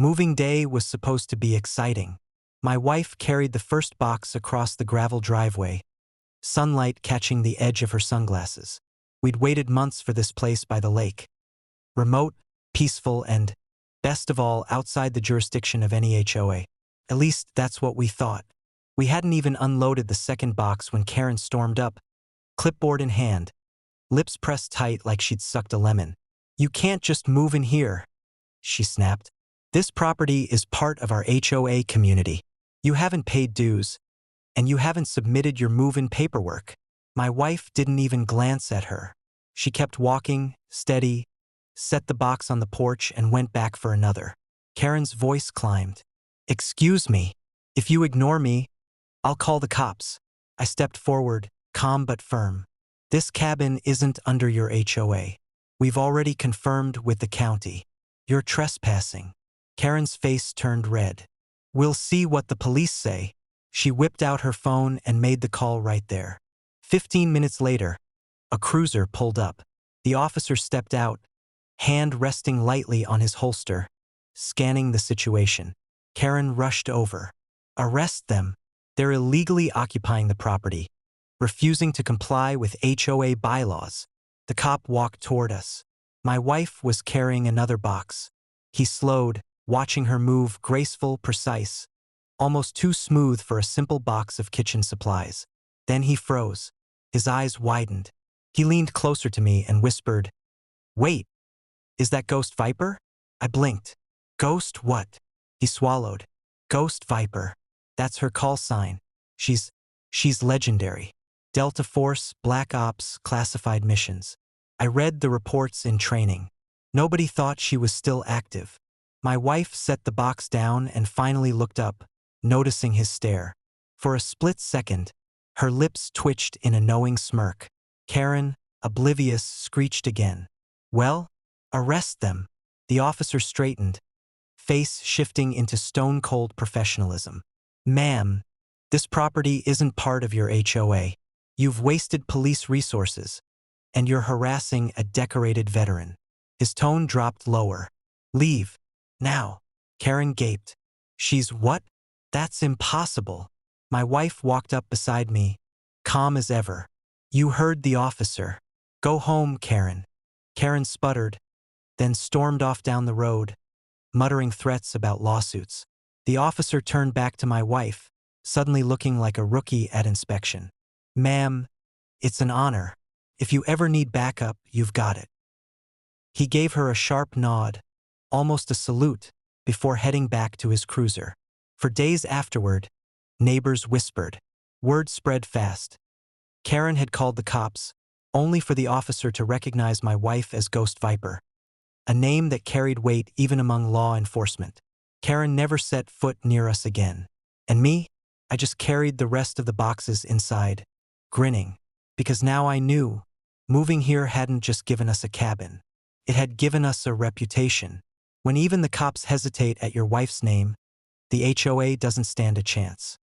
Moving day was supposed to be exciting. My wife carried the first box across the gravel driveway, sunlight catching the edge of her sunglasses. We'd waited months for this place by the lake. Remote, peaceful, and, best of all, outside the jurisdiction of any HOA. At least that's what we thought. We hadn't even unloaded the second box when Karen stormed up, clipboard in hand, lips pressed tight like she'd sucked a lemon. "You can't just move in here," she snapped. "This property is part of our HOA community. You haven't paid dues, and you haven't submitted your move-in paperwork." My wife didn't even glance at her. She kept walking, steady, set the box on the porch and went back for another. Karen's voice climbed. "Excuse me. If you ignore me, I'll call the cops." I stepped forward, calm but firm. "This cabin isn't under your HOA. We've already confirmed with the county. You're trespassing." Karen's face turned red. "We'll see what the police say." She whipped out her phone and made the call right there. 15 minutes later, a cruiser pulled up. The officer stepped out, hand resting lightly on his holster, scanning the situation. Karen rushed over. "Arrest them. They're illegally occupying the property, refusing to comply with HOA bylaws." The cop walked toward us. My wife was carrying another box. He slowed, watching her move, graceful, precise, almost too smooth for a simple box of kitchen supplies. Then he froze. His eyes widened. He leaned closer to me and whispered, "Wait, is that Ghost Viper?" I blinked. "Ghost what?" He swallowed. "Ghost Viper. That's her call sign. She's legendary. Delta Force, Black Ops, classified missions. I read the reports in training. Nobody thought she was still active." My wife set the box down and finally looked up, noticing his stare. For a split second, her lips twitched in a knowing smirk. Karen, oblivious, screeched again. "Well, arrest them." The officer straightened, face shifting into stone-cold professionalism. "Ma'am, this property isn't part of your HOA. You've wasted police resources, and you're harassing a decorated veteran." His tone dropped lower. "Leave. Now." Karen gaped. "She's what?" "That's impossible." My wife walked up beside me, calm as ever. "You heard the officer. Go home, Karen." Karen sputtered, then stormed off down the road, muttering threats about lawsuits. The officer turned back to my wife, suddenly looking like a rookie at inspection. "Ma'am, it's an honor. If you ever need backup, you've got it." He gave her a sharp nod, almost a salute, before heading back to his cruiser. For days afterward, neighbors whispered. Word spread fast. Karen had called the cops, only for the officer to recognize my wife as Ghost Viper, a name that carried weight even among law enforcement. Karen never set foot near us again. And me? I just carried the rest of the boxes inside, grinning, because now I knew moving here hadn't just given us a cabin. It had given us a reputation. When even the cops hesitate at your wife's name, the HOA doesn't stand a chance.